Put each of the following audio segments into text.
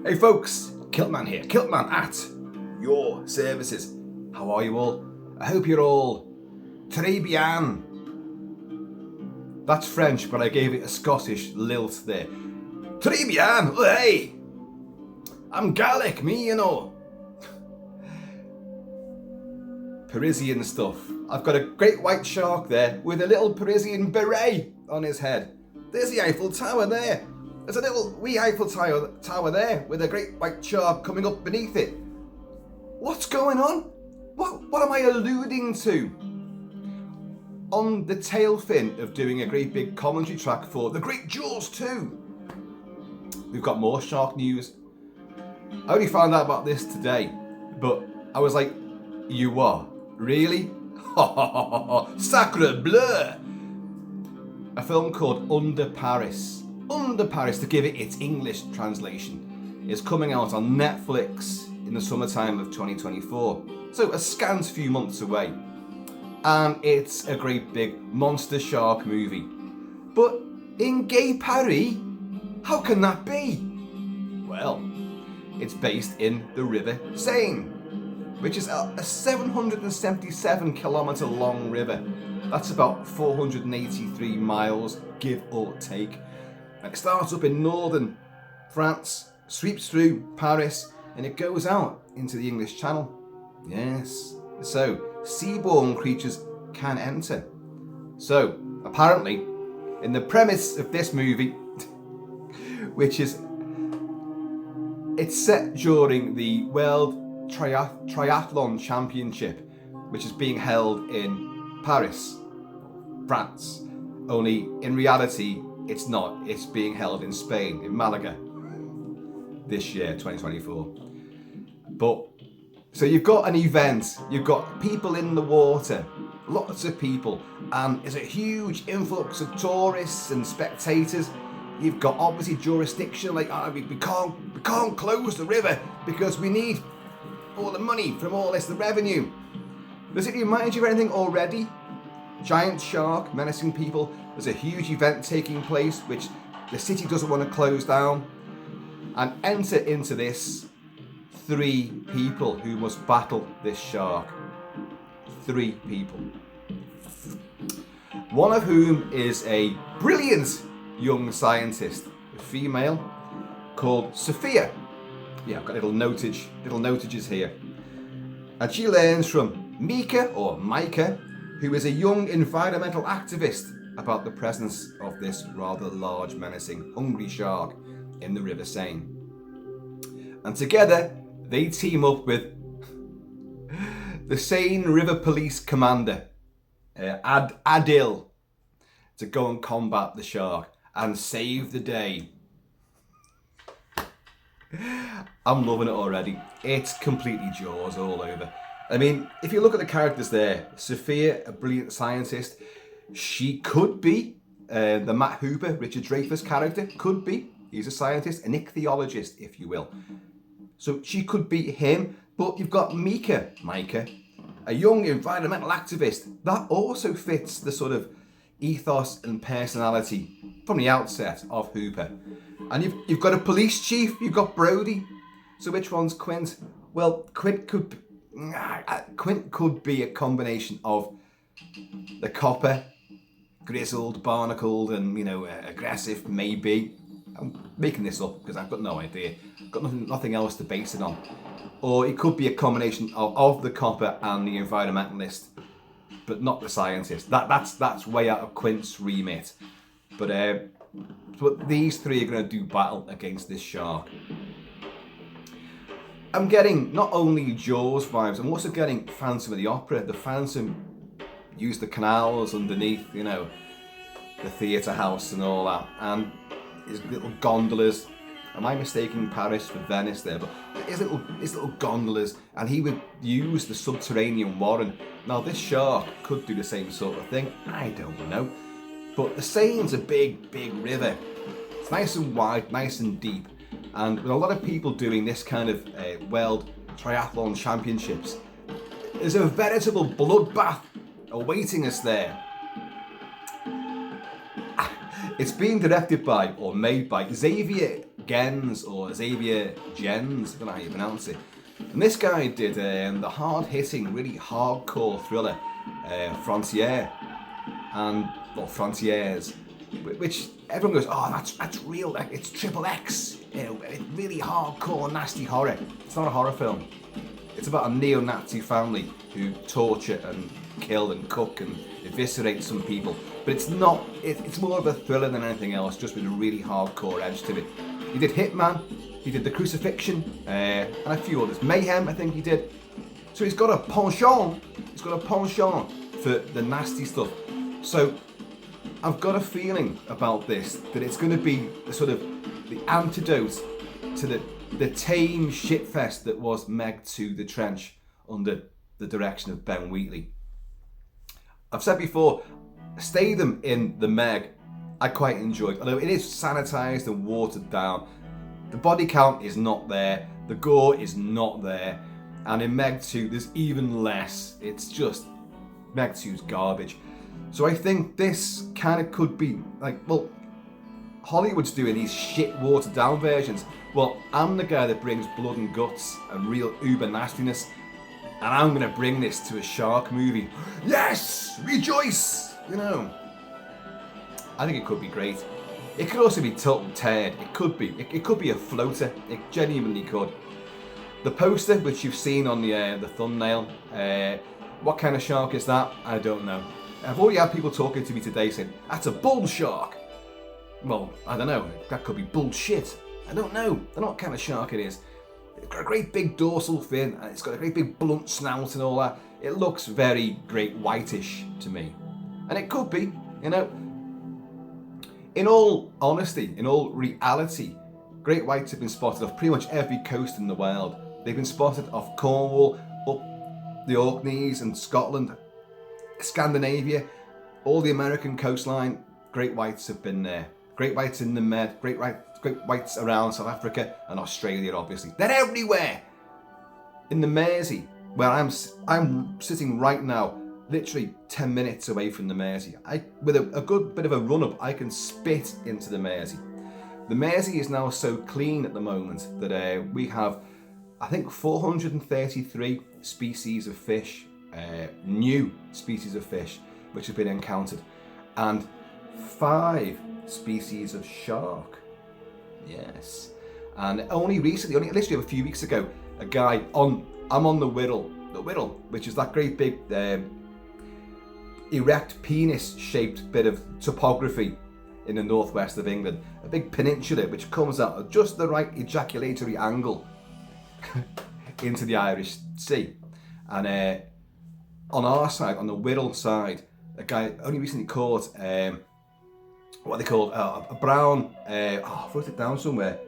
Hey folks, Kilt-Man here, Kilt-Man at your services. How are you all? I hope you're all très bien. That's French, but I gave it a Scottish lilt there. Très bien, hey! I'm Gaelic, me, you know. Parisian stuff. I've got a great white shark there with a little Parisian beret on his head. There's the Eiffel Tower there. There's a little wee Eiffel Tower there with a great white shark coming up beneath it. What's going on? What am I alluding to? On the tail fin of doing a great big commentary track for The Great Jaws 2. We've got more shark news. I only found out about this today, but I was like, you are? Really? Sacre bleu! A film called Under Paris, to give it its English translation, is coming out on Netflix in the summertime of 2024. So a scant few months away. And it's a great big monster shark movie. But in gay Paris, how can that be? Well, it's based in the River Seine, which is a 777 kilometre long river. That's about 483 miles, give or take. And it starts up in northern France, sweeps through Paris, and it goes out into the English Channel. Yes, so seaborne creatures can enter. So, apparently, in the premise of this movie, which is, it's set during the World Triathlon Championship, which is being held in Paris, France. Only in reality, it's not. It's being held in Spain, in Malaga, this year, 2024. But, so you've got an event, you've got people in the water, lots of people, and there's a huge influx of tourists and spectators. You've got obviously jurisdiction, like we can't close the river because we need all the money from all this, the revenue. Does it remind you of anything already? Giant shark menacing people. There's a huge event taking place which the city doesn't want to close down. And enter into this 3 people who must battle this shark. 3 people. One of whom is a brilliant young scientist, a female, called Sophia. Yeah, I've got little notages here. And she learns from Mika, who is a young environmental activist, about the presence of this rather large, menacing, hungry shark in the River Seine. And together, they team up with the Seine River Police Commander, Adil, to go and combat the shark and save the day. I'm loving it already. It's completely Jaws all over. I mean, if you look at the characters there, Sophia, a brilliant scientist, she could be the Matt Hooper, Richard Dreyfuss character, could be. He's a scientist, an ichthyologist, if you will. So she could be him, but you've got Mika, a young environmental activist. That also fits the sort of ethos and personality from the outset of Hooper. And you've got a police chief, you've got Brody. So which one's Quint? Well, Quint could be a combination of the copper, grizzled, barnacled, and aggressive, maybe. I'm making this up because I've got no idea. I've got nothing else to base it on. Or it could be a combination of the copper and the environmentalist, but not the scientist. That's way out of Quint's remit. But these 3 are going to do battle against this shark. I'm getting not only Jaws vibes, I'm also getting Phantom of the Opera. The Phantom used the canals underneath, the theatre house and all that. And his little gondolas. Am I mistaking Paris for Venice there? But his little gondolas, and he would use the subterranean warren. Now this shark could do the same sort of thing. I don't know. But the Seine's a big, big river. It's nice and wide, nice and deep. And with a lot of people doing this kind of World Triathlon Championships, there's a veritable bloodbath awaiting us there. It's being directed by, or made by, Xavier Gens or Xavier Gens, I don't know how you pronounce it. And this guy did the hard-hitting, really hardcore thriller Frontier, Frontiers, which everyone goes, oh, that's real, like, it's XXX, you know, it's really hardcore, nasty horror. It's not a horror film. It's about a neo-Nazi family who torture and kill and cook and eviscerate some people. But it's not, it's more of a thriller than anything else, just with a really hardcore edge to it. He did Hitman, he did The Crucifixion, and a few others. Mayhem, I think he did. So he's got a penchant for the nasty stuff. So I've got a feeling about this, that it's going to be sort of the antidote to the tame shitfest that was Meg to the Trench under the direction of Ben Wheatley. I've said before, Statham in the Meg, I quite enjoyed, although it is sanitised and watered down. The body count is not there, the gore is not there, and in Meg 2 there's even less. It's just, Meg 2's garbage. So I think this kind of could be like, well, Hollywood's doing these shit watered down versions. Well, I'm the guy that brings blood and guts and real uber nastiness, and I'm gonna bring this to a shark movie. Yes! Rejoice! You know. I think it could be great. It could also be total turd. It could be. It could be a floater. It genuinely could. The poster, which you've seen on the thumbnail, what kind of shark is that? I don't know. I've already had people talking to me today saying, that's a bull shark. Well, I don't know. That could be bullshit. I don't know. I don't know what kind of shark it is. It's got a great big dorsal fin, and it's got a great big blunt snout and all that. It looks very great whitish to me. And it could be, you know. In all honesty, in all reality, great whites have been spotted off pretty much every coast in the world. They've been spotted off Cornwall, up the Orkneys and Scotland, Scandinavia, all the American coastline. Great whites have been there. Great whites in the Med, great whites around South Africa and Australia, obviously. They're everywhere. In the Mersey, where I'm sitting right now, literally 10 minutes away from the Mersey. With a good bit of a run-up, I can spit into the Mersey. The Mersey is now so clean at the moment that we have, I think, 433 species of fish, new species of fish, which have been encountered, and 5 species of shark. Yes. And only recently, literally a few weeks ago, a guy I'm on the Wirral, which is that great big erect penis-shaped bit of topography in the northwest of England, a big peninsula which comes out at just the right ejaculatory angle into the Irish Sea. And on our side, on the Wirral side, a guy only recently caught what are they called? A brown. I wrote it down somewhere.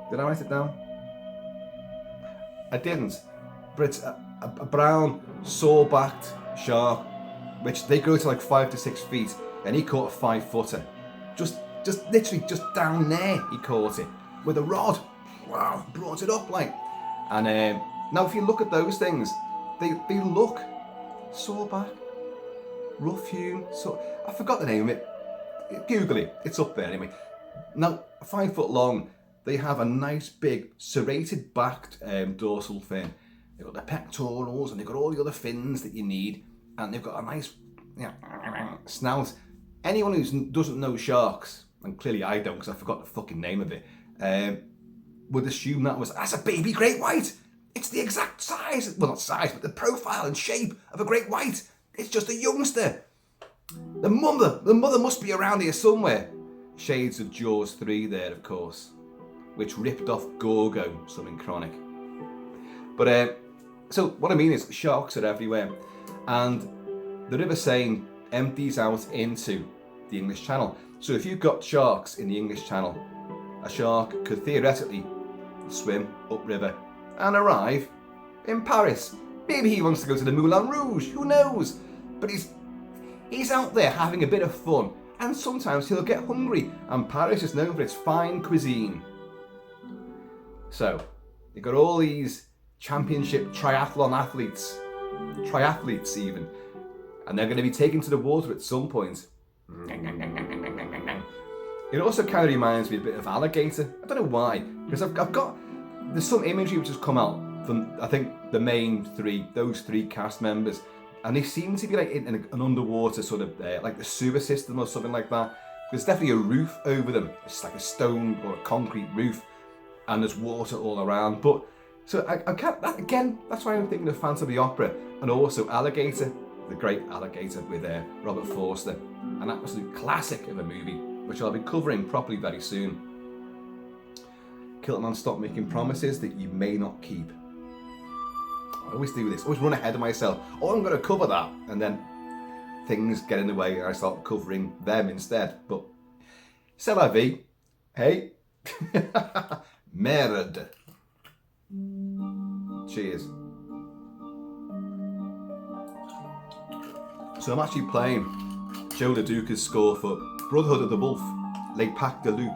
Did I write it down? I didn't. But it's a brown saw-backed shark, which they grow to like 5 to 6 feet, and he caught a 5-footer. Just literally just down there he caught it with a rod. Wow, brought it up like. And now if you look at those things, they look saw-back, rough-hewn. I forgot the name of it. Google it, it's up there anyway. Now, 5 foot long, they have a nice big serrated backed dorsal fin. They've got the pectorals and they've got all the other fins that you need, and they've got a nice snout. Anyone who doesn't know sharks, and clearly I don't because I forgot the fucking name of it, would assume that's a baby great white. It's the exact size, well not size, but the profile and shape of a great white. It's just a youngster. The mother must be around here somewhere. Shades of Jaws 3 there, of course, which ripped off Gorgo, something chronic. But so what I mean is sharks are everywhere, and the River Seine empties out into the English Channel. So if you've got sharks in the English Channel, a shark could theoretically swim upriver and arrive in Paris. Maybe he wants to go to the Moulin Rouge, who knows? But he's out there having a bit of fun, and sometimes he'll get hungry, and Paris is known for its fine cuisine. So, you've got all these championship triathlon triathletes even, and they're going to be taken to the water at some point. It also kind of reminds me a bit of Alligator. I don't know why, because there's some imagery which has come out from, I think, the main three, those three cast members, and they seem to be like in an underwater sort of, like the sewer system or something like that. There's definitely a roof over them. It's like a stone or a concrete roof, and there's water all around. But so I can't. Again, that's why I'm thinking of Phantom of the Opera, and also Alligator, the great Alligator with Robert Forster, an absolute classic of a movie, which I'll be covering properly very soon. Kilt-Man, stop making promises that you may not keep. I always do this. I always run ahead of myself. Oh, I'm going to cover that, and then things get in the way and I start covering them instead. But c'est la vie. Hey. Merde. Cheers. So I'm actually playing Joe LaDuca's score for Brotherhood of the Wolf, Les Pactes de Loup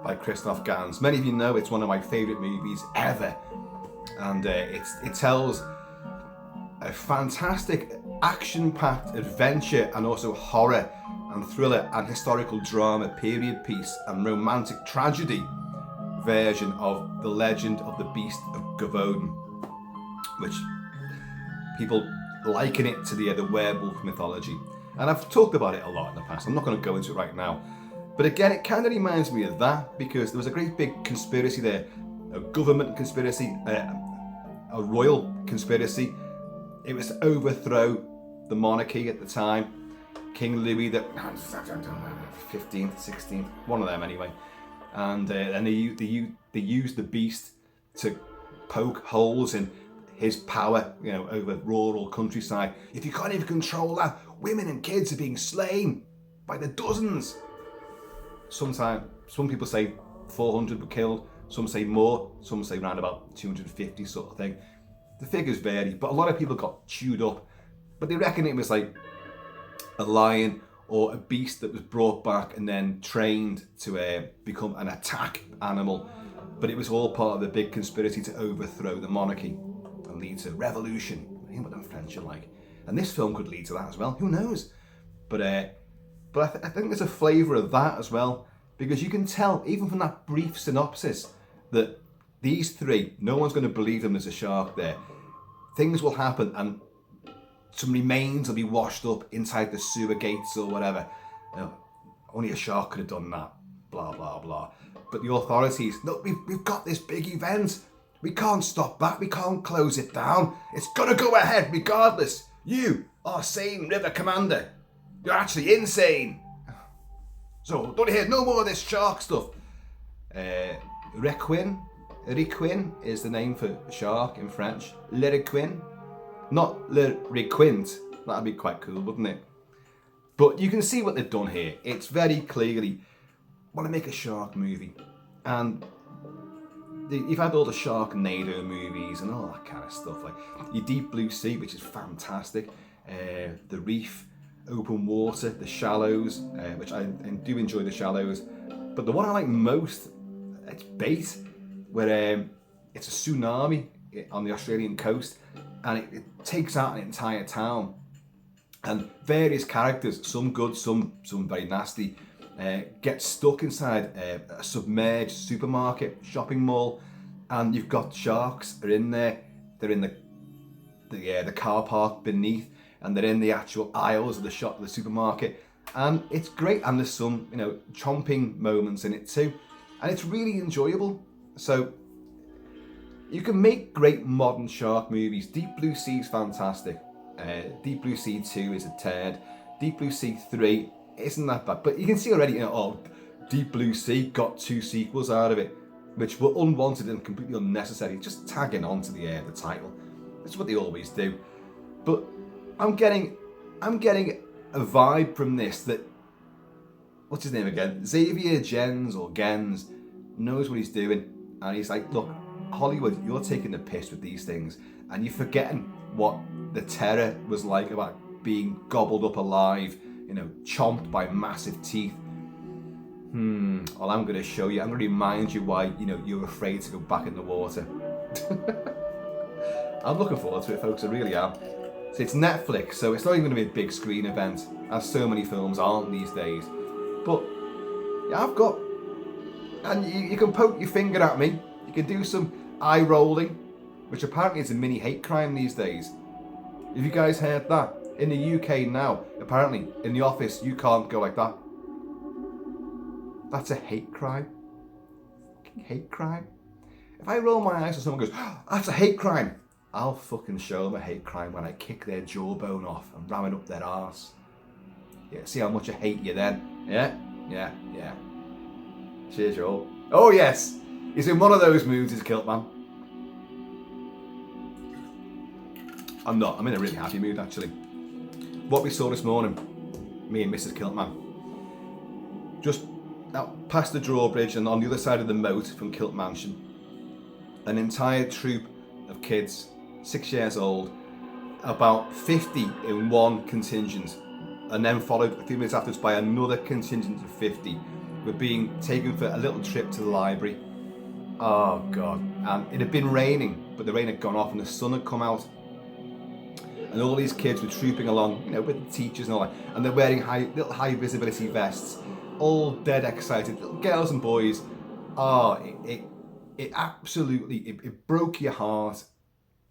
by Christophe Gans. Many of you know it's one of my favourite movies ever, and it tells a fantastic action-packed adventure and also horror and thriller and historical drama period piece and romantic tragedy version of The Legend of the Beast of Gavodin, which people liken it to the werewolf mythology. And I've talked about it a lot in the past. I'm not going to go into it right now. But again, it kind of reminds me of that, because there was a great big conspiracy there, a government conspiracy, a royal conspiracy. It was to overthrow the monarchy at the time. King Louis the 15th, 16th, one of them anyway. And they used the beast to poke holes in his power, over rural countryside. If you can't even control that, women and kids are being slain by the dozens. Some people say 400 were killed, some say more, some say around about 250 sort of thing. The figures vary, but a lot of people got chewed up. But they reckon it was like a lion or a beast that was brought back and then trained to become an attack animal. But it was all part of the big conspiracy to overthrow the monarchy and lead to revolution. You know what them French are like. And this film could lead to that as well. Who knows? But I think there's a flavour of that as well, because you can tell, even from that brief synopsis, that these three, no one's going to believe them there's a shark there. Things will happen and some remains will be washed up inside the sewer gates or whatever. Only a shark could have done that, blah, blah, blah. But the authorities, no, we've got this big event. We can't stop that. We can't close it down. It's got to go ahead regardless. You are sane river commander. You're actually insane. So don't hear no more of this shark stuff. Requin is the name for shark in French. Le requin, not le requint. That'd be quite cool, wouldn't it? But you can see what they've done here. It's very clearly want to make a shark movie, and you've had all the Sharknado movies and all that kind of stuff, like your Deep Blue Sea, which is fantastic, the Reef, Open Water, The Shallows, which I do enjoy The Shallows, but the one I like most, it's Bait, where it's a tsunami on the Australian coast, and it takes out an entire town, and various characters, some good, some very nasty, get stuck inside a submerged supermarket, shopping mall, and you've got sharks are in there. They're in the car park beneath, and they're in the actual aisles of the supermarket, and it's great. And there's some chomping moments in it too, and it's really enjoyable. So you can make great modern shark movies. Deep Blue Sea is fantastic. Deep Blue Sea 2 is a turd. Deep Blue Sea 3 isn't that bad, but you can see already, Deep Blue Sea got 2 sequels out of it, which were unwanted and completely unnecessary, just tagging onto the title. That's what they always do. But I'm getting a vibe from this that, what's his name again? Xavier Gens or Gens knows what he's doing, and he's like, look, Hollywood, you're taking the piss with these things, and you're forgetting what the terror was like about being gobbled up alive, chomped by massive teeth. Well, I'm going to show you. I'm going to remind you why, you're afraid to go back in the water. I'm looking forward to it, folks. I really am. So it's Netflix, so it's not even going to be a big screen event, as so many films aren't these days. But Yeah, I've got. And you can poke your finger at me. You can do some eye rolling, which apparently is a mini hate crime these days. Have you guys heard that? In the UK now, apparently, in the office, you can't go like that. That's a hate crime. Fucking hate crime. If I roll my eyes and someone goes, oh, that's a hate crime, I'll fucking show them a hate crime when I kick their jawbone off and ram it up their arse. Yeah, see how much I hate you then? Yeah. Cheers, Joel. Oh yes, he's in one of those moods, is Kilt-Man. I'm not. I'm in a really happy mood actually. What we saw this morning, me and Mrs. Kilt-Man, just out past the drawbridge and on the other side of the moat from Kilt Mansion, an entire troop of kids, 6 years old, about 50 in one contingent, and then followed a few minutes afterwards by another contingent of 50, were being taken for a little trip to the library. Oh God, and it had been raining, but the rain had gone off and the sun had come out. And all these kids were trooping along, you know, with the teachers and all that, and they're wearing little high visibility vests, all dead excited, little girls and boys. Oh, it absolutely, it broke your heart.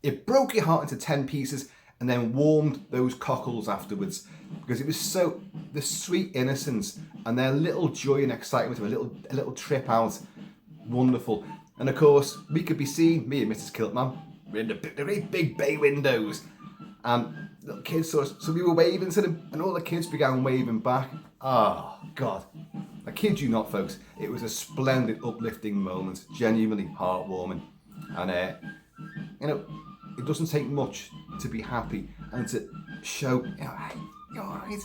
It broke your heart into 10 pieces and then warmed those cockles afterwards, because it was so, the sweet innocence and their little joy and excitement of a little trip out, wonderful. And of course, we could be seen, me and Mrs. Kilt-Man, we're in the great big bay windows, and little kids saw us, so we were waving to them, and all the kids began waving back. Oh God, I kid you not, folks, it was a splendid, uplifting moment, genuinely heartwarming. And you know, it doesn't take much to be happy and to show, you know, hey, you're alright.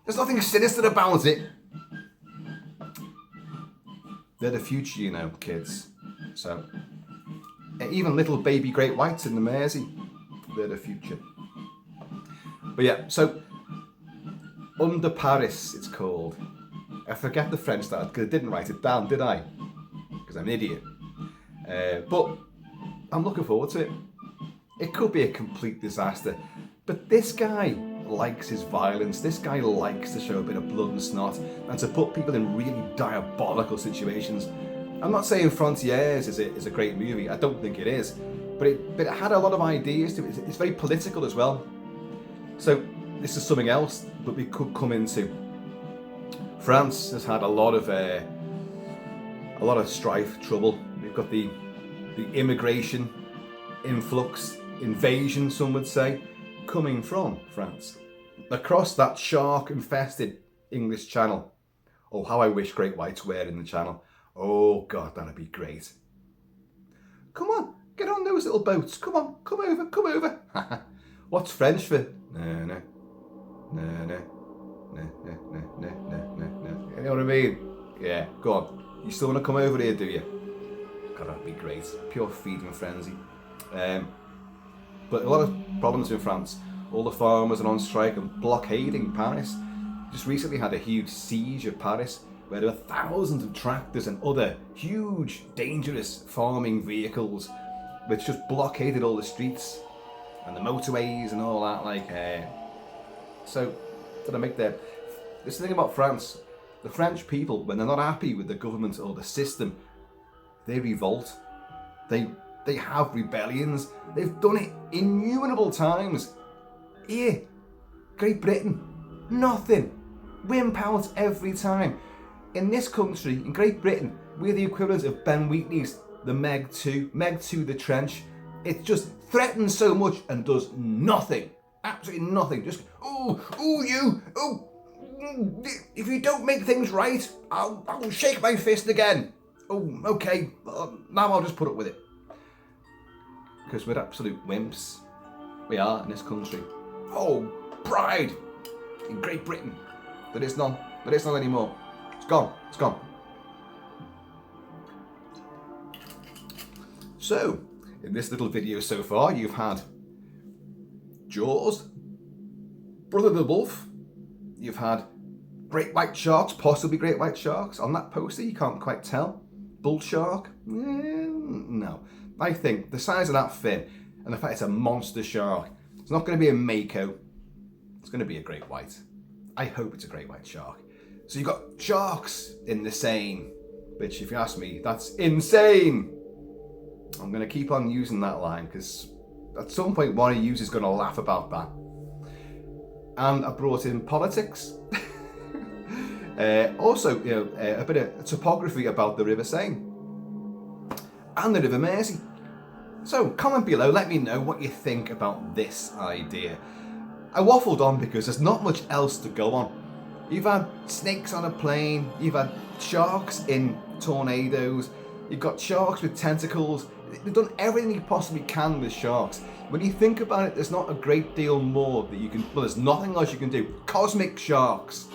There's nothing sinister about it. They're the future, you know, kids. So even little baby great whites in the Mersey, they're the future. But yeah, so Under Paris, it's called. I forget the French style because I didn't write it down, did I? Because I'm an idiot. But I'm looking forward to it. It could be a complete disaster, but this guy likes his violence. This guy likes to show a bit of blood and snot and to put people in really diabolical situations. I'm not saying Frontiers is a great movie. I don't think it is, but it had a lot of ideas to it. It's very political as well. So this is something else that we could come into. France has had a lot of strife, trouble. We've got the immigration influx, invasion, some would say, coming from France across that shark-infested English Channel. Oh, how I wish great whites were in the channel. Oh God, that'd be great. Come on, get on those little boats. Come on, come over. What's French for? No. You know what I mean? Yeah, go on. You still want to come over here, do you? God, that'd be great. Pure feeding frenzy. But a lot of problems in France. All the farmers are on strike and blockading Paris. Just recently had a huge siege of Paris, where there were thousands of tractors and other huge, dangerous farming vehicles, which just blockaded all the streets and the motorways and all that. So, did I make that? This thing about France, the French people, when they're not happy with the government or the system, they revolt. They have rebellions. They've done it innumerable times. Here, Great Britain, nothing. Wimp out every time. In this country, in Great Britain, we're the equivalent of Ben Wheatley's The Meg 2, The Trench. It just threatens so much and does nothing. Absolutely nothing. Just, if you don't make things right, I'll shake my fist again. Oh, okay, now I'll just put up with it. Because we're absolute wimps. We are in this country. Oh, pride in Great Britain. But it's not anymore. It's gone. So, in this little video so far, you've had Jaws, Brother the Wolf, you've had great white sharks, possibly great white sharks. On that poster, you can't quite tell. Bull shark? No. I think the size of that fin and the fact it's a monster shark, it's not going to be a mako, it's going to be a great white. I hope it's a great white shark. So you've got sharks in the Seine, which, if you ask me, that's insane. I'm going to keep on using that line because at some point one of you is going to laugh about that. And I brought in politics. Also, a bit of topography about the River Seine and the River Mersey. So comment below, let me know what you think about this idea. I waffled on because there's not much else to go on. You've had snakes on a plane, you've had sharks in tornadoes, you've got sharks with tentacles. They've done everything you possibly can with sharks. When you think about it, there's not a great deal more that you can, well, there's nothing else you can do. Cosmic sharks.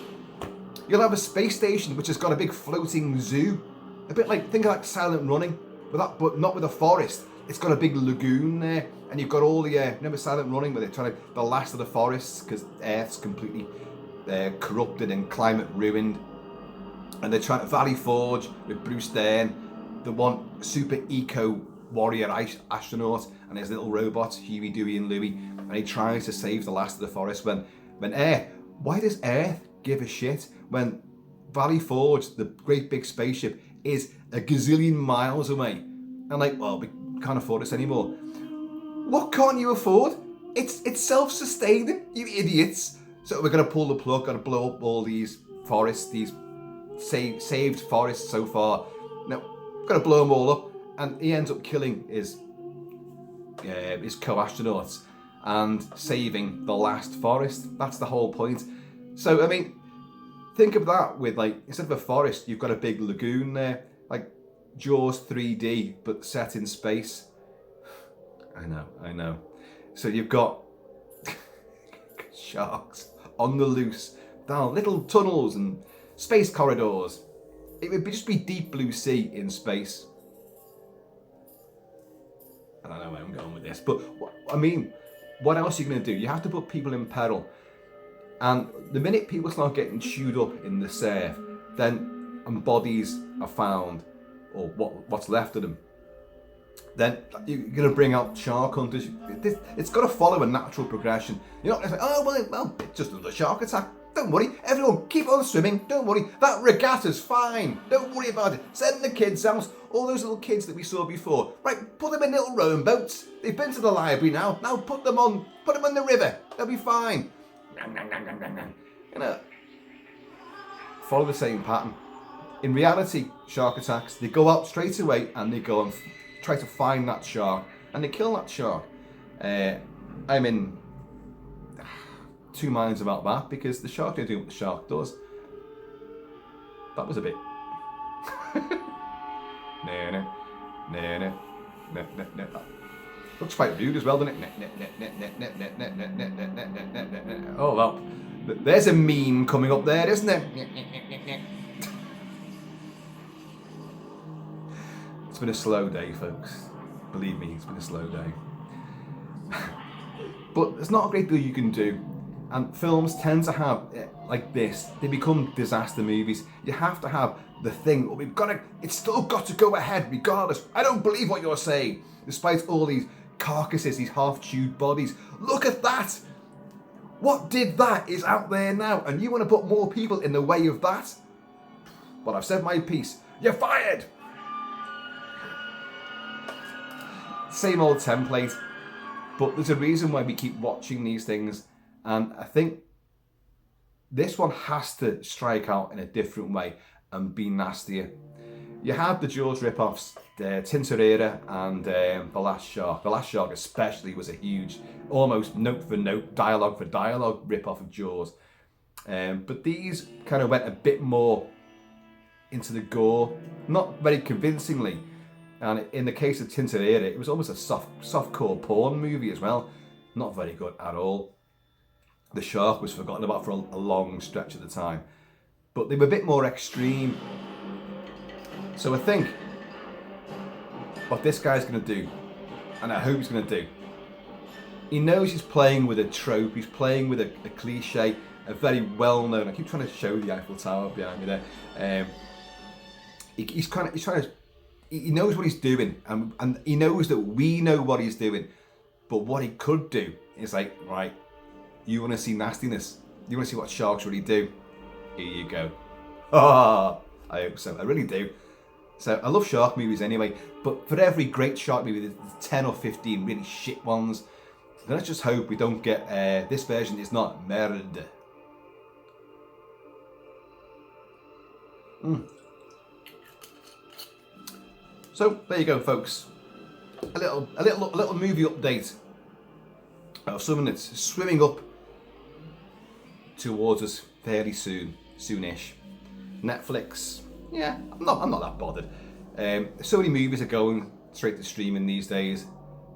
You'll have a space station which has got a big floating zoo. A bit like, think of like Silent Running, but not with a forest. It's got a big lagoon there, and you've got all the, remember Silent Running, where they're trying to, the last of the forests, because Earth's completely corrupted and climate ruined. And they're trying to, Valley Forge with Bruce Dern, the one super eco warrior astronaut, and his little robots, Huey, Dewey and Louie, and he tries to save the last of the forest when why does Earth give a shit when Valley Forge, the great big spaceship, is a gazillion miles away? And like, well, we can't afford this anymore. What can't you afford? It's self-sustaining, you idiots. So we're gonna pull the plug, gotta blow up all these forests, these saved forests so far. Now, gotta blow them all up, and he ends up killing his co-astronauts and saving the last forest. That's the whole point. So, I mean, think of that with, like, instead of a forest, you've got a big lagoon there, like Jaws 3D, but set in space. I know. So you've got sharks on the loose, down little tunnels and space corridors. It would just be deep blue sea in space. I don't know where I'm going with this, but what else are you going to do? You have to put people in peril. And the minute people start getting chewed up in the surf, and bodies are found, or what's left of them, then you're going to bring out shark hunters. It's got to follow a natural progression. You're not going to say, oh, well, it's just another shark attack. Don't worry, everyone keep on swimming, don't worry, that regatta's fine, don't worry about it. Send the kids out, all those little kids that we saw before. Right, put them in little rowing boats. They've been to the library now put them on the river, they'll be fine. You know, follow the same pattern. In reality, shark attacks, they go out straight away and they go and try to find that shark and they kill that shark. I'm in two minds about that because the shark don't do what the shark does. That was a bit. No. Looks quite rude as well, doesn't it? Oh well, there's a meme coming up there, isn't it? It's been a slow day, folks. Believe me, it's been a slow day. But there's not a great deal you can do. And films tend to have, like this, they become disaster movies. You have to have the thing, it's still got to go ahead regardless. I don't believe what you're saying. Despite all these carcasses, these half-chewed bodies. Look at that! What did that is out there now, and you want to put more people in the way of that? Well, I've said my piece. You're fired! Same old template, but there's a reason why we keep watching these things, and I think this one has to strike out in a different way and be nastier. You have the Jaws rip-offs, Tintorera and The Last Shark. The Last Shark especially was a huge, almost note-for-note, dialogue-for-dialogue rip-off of Jaws. But these kind of went a bit more into the gore, not very convincingly. And in the case of Tintorera, it was almost a soft-core porn movie as well. Not very good at all. The shark was forgotten about for a long stretch of the time. But they were a bit more extreme. So I think what this guy's going to do, and I hope he's going to do, he knows he's playing with a trope, he's playing with a cliche, a very well-known, I keep trying to show the Eiffel Tower behind me there, he knows what he's doing, and he knows that we know what he's doing, but what he could do is like, right, you want to see nastiness, you want to see what sharks really do, here you go. I hope so. I really do. So I love shark movies anyway, but for every great shark movie, there's 10 or 15 really shit ones. Let's just hope we don't get, this version is not merde. So there you go, folks. A little movie update of something that's swimming up towards us fairly soonish. Netflix, yeah, I'm not that bothered. So many movies are going straight to streaming these days.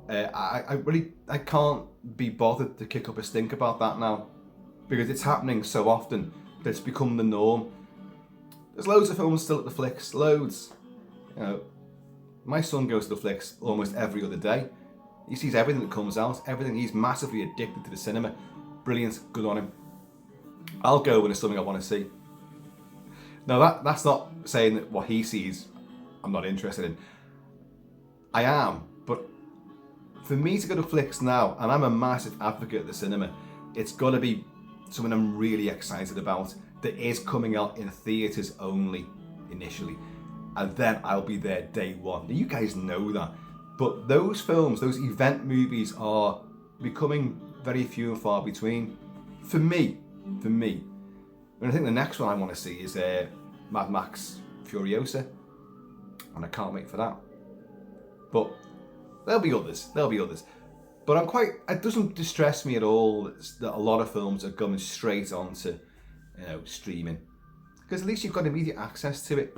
I can't be bothered to kick up a stink about that now, because it's happening so often that it's become the norm. There's loads of films still at the flicks, loads. You know, my son goes to the flicks almost every other day. He sees everything that comes out, everything. He's massively addicted to the cinema. Brilliant, good on him. I'll go when it's something I want to see. Now that's not saying that what he sees I'm not interested in. I am, but for me to go to flicks now, and I'm a massive advocate of the cinema, it's got to be something I'm really excited about that is coming out in theatres only initially, and then I'll be there day one. Now, you guys know that, but those films, those event movies are becoming very few and far between. For me. And I think the next one I want to see is Mad Max Furiosa, and I can't wait for that. But there'll be others. But it doesn't distress me at all that a lot of films are going straight onto, streaming, because at least you've got immediate access to it.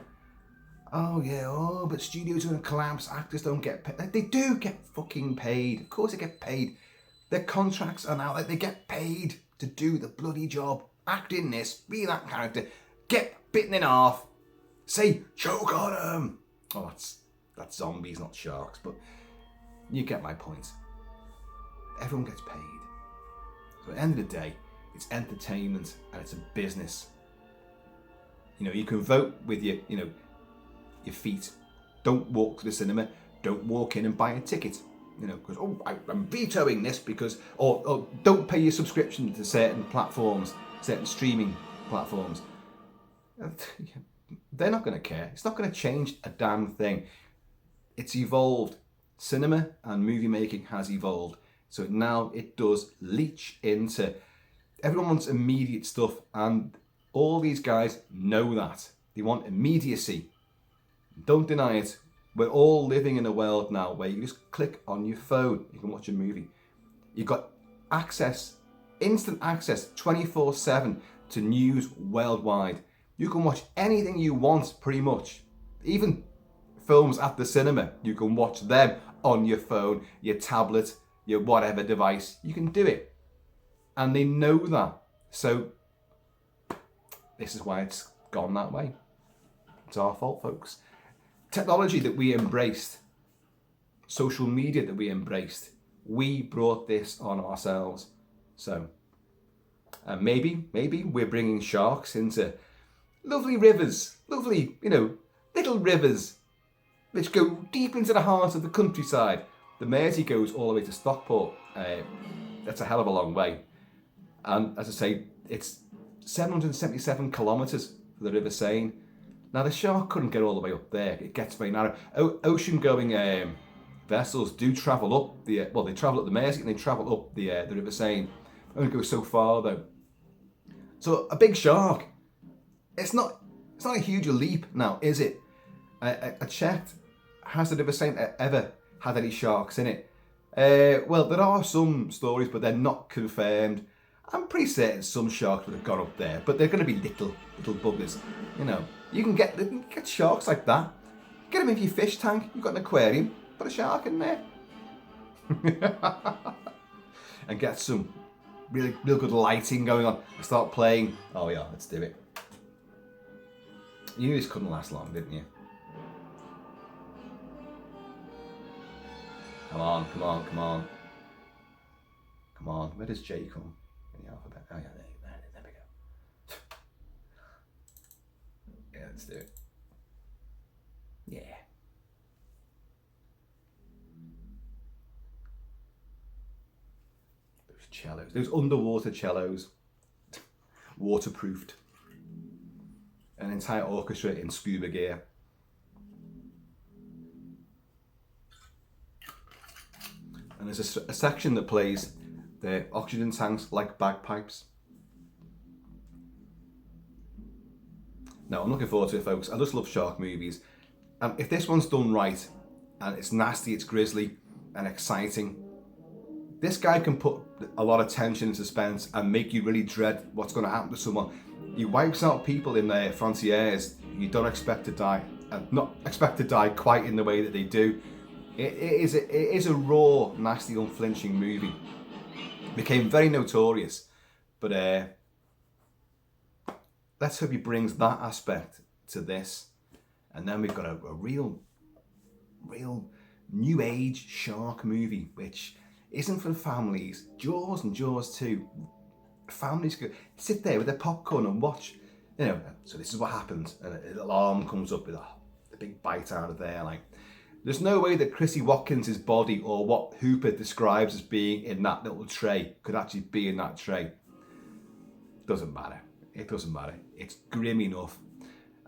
But studios are going to collapse. Actors don't get paid. They do get fucking paid. Of course they get paid. Their contracts are now they get paid to do the bloody job. Act in this, be that character, get bitten in half, say choke on him. Oh, that's zombies, not sharks, but you get my point. Everyone gets paid. So at the end of the day, it's entertainment and it's a business. You can vote with your feet. Don't walk to the cinema. Don't walk in and buy a ticket. Because I'm vetoing this because, or don't pay your subscription to certain platforms, certain streaming platforms. They're not going to care. It's not going to change a damn thing. It's evolved. Cinema and movie making has evolved. So now it does leach into, everyone wants immediate stuff, and all these guys know that. They want immediacy. Don't deny it. We're all living in a world now where you just click on your phone, you can watch a movie. You've got access, instant access, 24/7 to news worldwide. You can watch anything you want, pretty much. Even films at the cinema, you can watch them on your phone, your tablet, your whatever device. You can do it. And they know that. So this is why it's gone that way. It's our fault, folks. Technology that we embraced, social media that we embraced, we brought this on ourselves. So maybe we're bringing sharks into lovely rivers, lovely, little rivers which go deep into the heart of the countryside. The Mersey goes all the way to Stockport. That's a hell of a long way. And as I say, it's 777 kilometres for the River Seine. Now the shark couldn't get all the way up there. It gets very narrow. Ocean-going vessels do travel up they travel up the Mersey and they travel up the River Seine. Only go so far though. So a big shark, it's not a huge leap now, is it? I checked. Has the River Seine ever had any sharks in it? Well, there are some stories, but they're not confirmed. I'm pretty certain some sharks would have gone up there, but they're going to be little buggers. You can get sharks like that. Get them into your fish tank. You've got an aquarium. Put a shark in there. And get some real good lighting going on. And start playing. Oh yeah, let's do it. You knew this couldn't last long, didn't you? Come on. Where does J come in the alphabet? Oh yeah, there we go. Yeah, let's do it. Yeah. Those cellos, those underwater cellos, waterproofed. an entire orchestra in scuba gear. And there's a section that plays the oxygen tanks like bagpipes. No, I'm looking forward to it, folks. I just love shark movies. If this one's done right, and it's nasty, it's grisly, and exciting, this guy can put a lot of tension and suspense and make you really dread what's going to happen to someone. He wipes out people in their frontiers you don't expect to die, and not expect to die quite in the way that they do. It is a raw, nasty, unflinching movie. Became very notorious, but let's hope he brings that aspect to this, and then we've got a real new age shark movie, which isn't for families. Jaws and Jaws 2, families could sit there with their popcorn and watch. You know, so this is what happens, and an alarm comes up with a big bite out of there. Like, there's no way that Chrissy Watkins's body, or what Hooper describes as being in that little tray, could actually be in that tray. Doesn't matter. It doesn't matter. It's grim enough.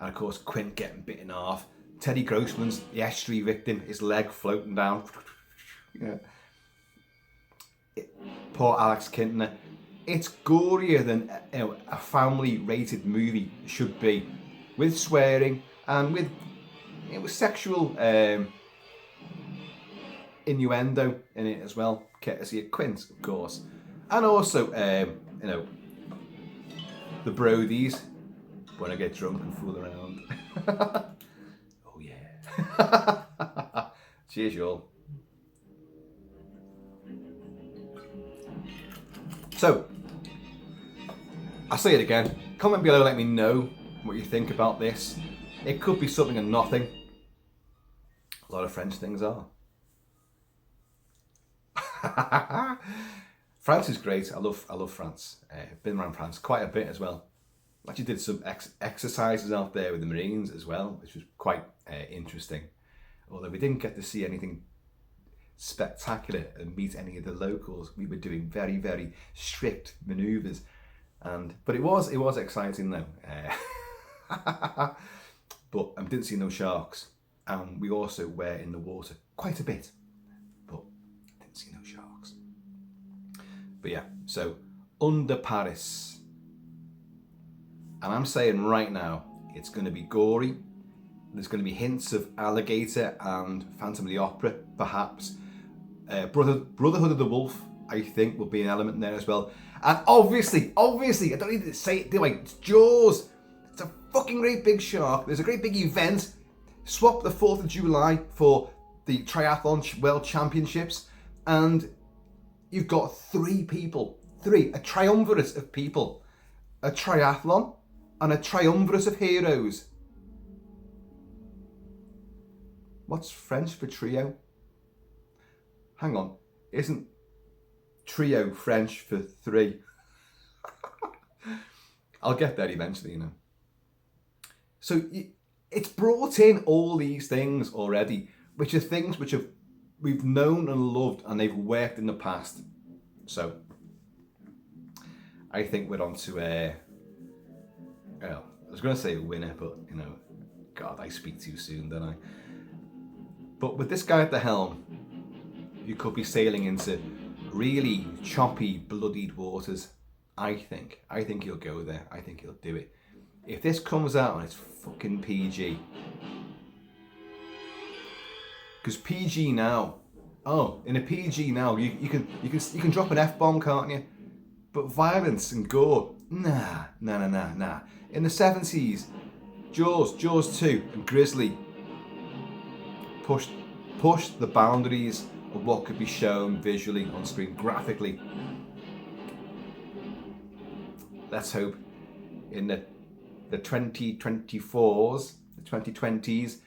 And of course, Quint getting bitten off. Teddy Grossman's the estuary victim, his leg floating down. Yeah. Poor Alex Kintner. It's gorier than a family-rated movie should be, with swearing and with sexual innuendo in it as well, courtesy of Quint, of course, and also the Brodies when I get drunk and fool around. Oh yeah. Cheers, y'all. So, I'll say it again. Comment below, let me know what you think about this. It could be something and nothing. A lot of French things are. France is great. I love France. Been around France quite a bit as well. Actually did some exercises out there with the Marines as well, which was quite interesting. Although we didn't get to see anything spectacular and meet any of the locals. We were doing very, very strict manoeuvres, but it was exciting though. But I didn't see no sharks, and we also were in the water quite a bit, but didn't see no sharks. But yeah, so Under Paris, and I'm saying right now, it's going to be gory. There's going to be hints of Alligator and Phantom of the Opera, perhaps. Brotherhood of the Wolf, I think, will be an element there as well. And obviously, I don't need to say it, do I? It's Jaws. It's a fucking great big shark. There's a great big event. Swap the 4th of July for the Triathlon World Championships, and you've got a triumvirate of people. A triathlon and a triumvirate of heroes. What's French for trio? Hang on, isn't trio French for 3? I'll get there eventually, you know. So it's brought in all these things already, which are things which we've known and loved, and they've worked in the past. So I think we're on to I was going to say a winner, but you know, God, I speak too soon, don't I? But with this guy at the helm, you could be sailing into really choppy, bloodied waters. I think he'll go there. I think he'll do it. If this comes out and it's fucking PG, because PG now, in a PG now, you can drop an F-bomb, can't you? But violence and gore, nah. In the 70s, Jaws 2 and Grizzly pushed the boundaries of what could be shown visually on screen, graphically. Let's hope in the 2024s, the 2020s,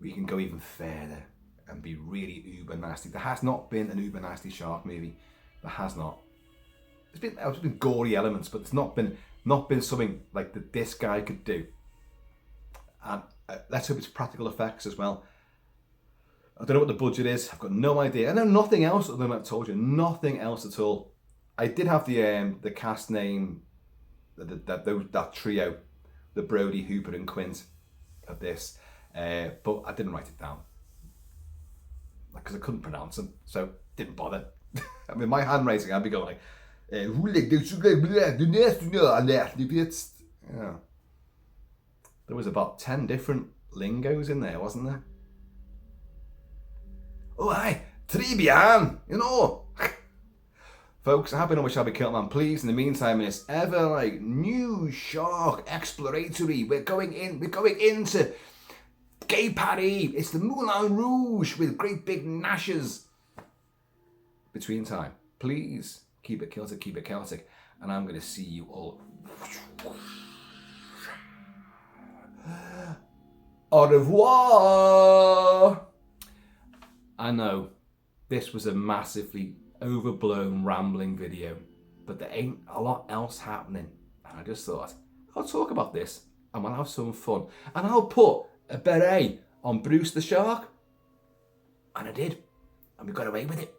we can go even further and be really uber nasty. There has not been an uber nasty shark movie. There has not. There's been gory elements, but it's not been something like that this guy could do. And let's hope it's practical effects as well. I don't know what the budget is. I've got no idea. I know nothing else other than I told you. Nothing else at all. I did have the cast name, that trio, the Brody, Hooper and Quint of this, but I didn't write it down because I couldn't pronounce them, so didn't bother. I mean, my handwriting, I'd be going like, yeah. There was about 10 different lingos in there, wasn't there? Oh, aye, Tribian, you know. Folks, I have been on with Shabby Kilt-Man. Please, in the meantime, in this ever like new shark exploratory, we're going into Gay Paris. It's the Moulin Rouge with great big gnashes. Between time, please keep it Celtic, keep it Celtic, and I'm going to see you all. Au revoir. I know this was a massively overblown, rambling video, but there ain't a lot else happening. And I just thought, I'll talk about this and we'll have some fun. And I'll put a beret on Bruce the Shark. And I did. And we got away with it.